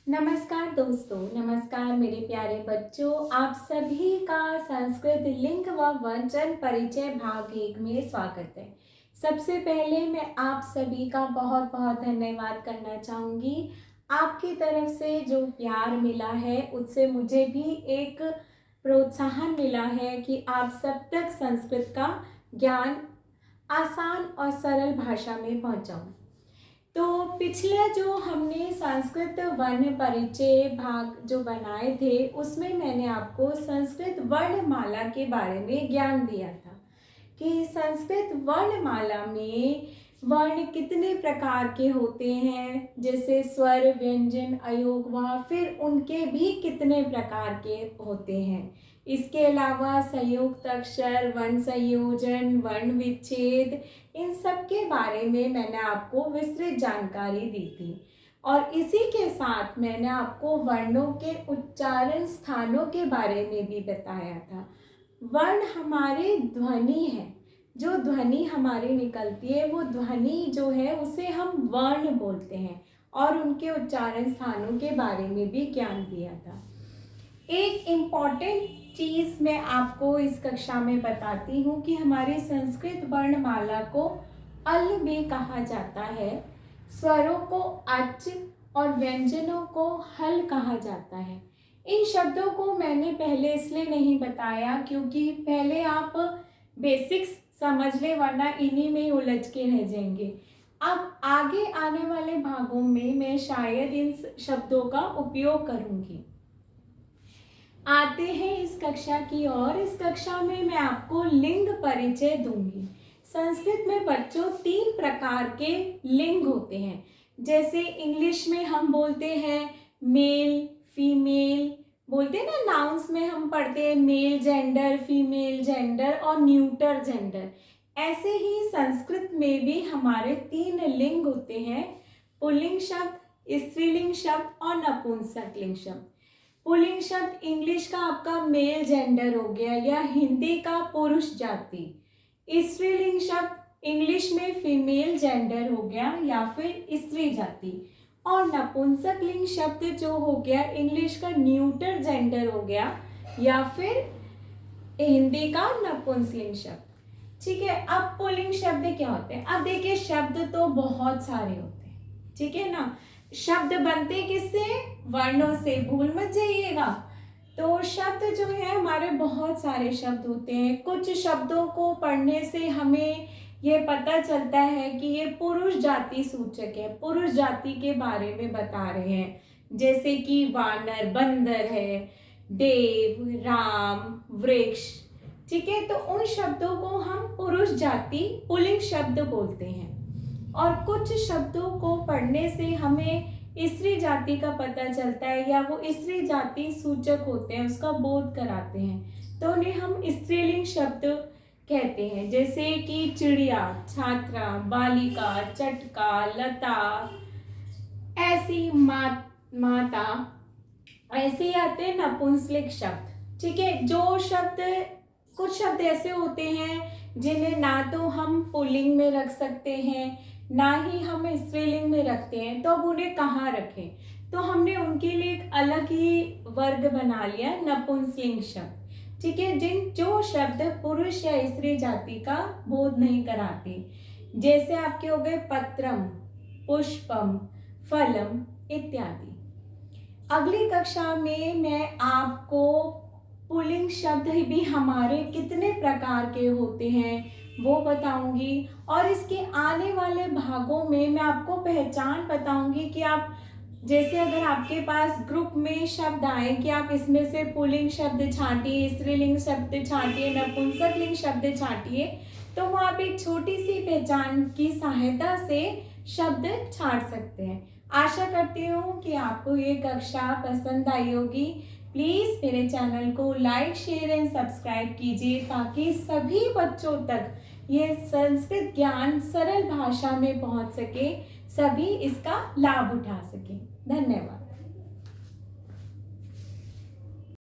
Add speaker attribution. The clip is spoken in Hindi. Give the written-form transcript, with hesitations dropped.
Speaker 1: नमस्कार दोस्तों, नमस्कार मेरे प्यारे बच्चों। आप सभी का संस्कृत लिंग व वचन परिचय भाग 1 में स्वागत है। सबसे पहले मैं आप सभी का बहुत बहुत धन्यवाद करना चाहूँगी। आपकी तरफ से जो प्यार मिला है उससे मुझे भी एक प्रोत्साहन मिला है कि आप सब तक संस्कृत का ज्ञान आसान और सरल भाषा में पहुँचाऊँ। तो पिछले जो हमने संस्कृत वर्ण परिचय भाग जो बनाए थे उसमें मैंने आपको संस्कृत वर्णमाला के बारे में ज्ञान दिया था कि संस्कृत वर्णमाला में वर्ण कितने प्रकार के होते हैं, जैसे स्वर, व्यंजन, अयोगवा, फिर उनके भी कितने प्रकार के होते हैं। इसके अलावा संयुक्त अक्षर, वर्ण संयोजन, वर्ण विच्छेद, इन सब के बारे में मैंने आपको विस्तृत जानकारी दी थी। और इसी के साथ मैंने आपको वर्णों के उच्चारण स्थानों के बारे में भी बताया था। वर्ण हमारे ध्वनि है, जो ध्वनि हमारी निकलती है वो ध्वनि जो है उसे हम वर्ण बोलते हैं, और उनके उच्चारण स्थानों के बारे में भी ज्ञान दिया था। एक इम्पॉर्टेंट चीज़ मैं आपको इस कक्षा में बताती हूँ कि हमारी संस्कृत वर्णमाला को अल भी कहा जाता है, स्वरों को अच और व्यंजनों को हल कहा जाता है। इन शब्दों को मैंने पहले इसलिए नहीं बताया क्योंकि पहले आप बेसिक्स समझ ले, वरना इन्हीं में ही उलझ के रह जाएंगे। अब आगे आने वाले भागों में मैं शायद इन शब्दों का उपयोग करूँगी। आते हैं इस कक्षा की ओर। इस कक्षा में मैं आपको लिंग परिचय दूंगी। संस्कृत में बच्चों 3 प्रकार के लिंग होते हैं। जैसे इंग्लिश में हम बोलते हैं मेल, फीमेल, बोलते हैं ना, नाउन्स में हम पढ़ते हैं मेल जेंडर, फीमेल जेंडर और न्यूटर जेंडर। ऐसे ही संस्कृत में भी हमारे 3 लिंग होते हैं, पुल्लिंग शब्द, स्त्रीलिंग शब्द और नपुंसकलिंग शब्द। पुल्लिंग शब्द इंग्लिश का आपका मेल जेंडर हो गया या हिंदी का पुरुष जाति। स्त्रीलिंग शब्द इंग्लिश में फीमेल जेंडर हो गया या फिर स्त्री जाति। और नपुंसकलिंग शब्द जो हो गया इंग्लिश का न्यूटर जेंडर हो गया या फिर हिंदी का नपुंसकलिंग शब्द। ठीक है, अब पुल्लिंग शब्द क्या होते हैं? अब देखिए, शब्द तो बहुत सारे होते हैं, ठीक है ना। शब्द बनते किससे? वर्णों से, भूल मत जाइएगा। तो शब्द जो है हमारे बहुत सारे शब्द होते हैं। कुछ शब्दों को पढ़ने से हमें ये पता चलता है कि ये पुरुष जाति सूचक है, पुरुष जाति के बारे में बता रहे हैं। जैसे कि वानर बंदर है, देव, राम, वृक्ष। ठीक है, तो उन शब्दों को हम पुरुष जाति पुल्लिंग शब्द बोलते हैं। और कुछ शब्दों को पढ़ने से हमें स्त्री जाति का पता चलता है या वो स्त्री जाति सूचक होते हैं, उसका बोध कराते हैं, तो उन्हें हम स्त्रीलिंग शब्द कहते हैं। जैसे कि चिड़िया, छात्रा, बालिका, चटका, लता, ऐसी माता, ऐसे आते हैं नपुंसकलिंग शब्द। ठीक है, जो शब्द, कुछ शब्द ऐसे होते हैं जिन्हें ना तो हम पुल्लिंग में रख सकते हैं ना ही हम स्त्रीलिंग में रखते हैं, तो अब उन्हें कहाँ रखें? तो हमने उनके लिए एक अलग ही वर्ग बना लिया, नपुंसकलिंग शब्द। ठीक है, जो शब्द पुरुष या स्त्री जाति का बोध नहीं कराते। जैसे आपके हो गए पत्रम, पुष्पम, फलम इत्यादि। अगली कक्षा में मैं आपको पुल्लिंग शब्द भी हमारे कितने प्रकार के होते हैं वो बताऊंगी, और इसके आने वाले भागों में मैं आपको पहचान बताऊंगी कि आप, जैसे अगर आपके पास ग्रुप में शब्द आए कि आप इसमें से पुल्लिंग शब्द छांटिए, स्त्रीलिंग शब्द छांटिए, नपुंसकलिंग शब्द छांटिए, तो वो आप एक छोटी सी पहचान की सहायता से शब्द छांट सकते हैं। आशा करती हूँ कि आपको ये कक्षा पसंद आई होगी। प्लीज़ मेरे चैनल को लाइक, शेयर एंड सब्सक्राइब कीजिए ताकि सभी बच्चों तक ये संस्कृत ज्ञान सरल भाषा में पहुंच सके, सभी इसका लाभ उठा सकें। धन्यवाद।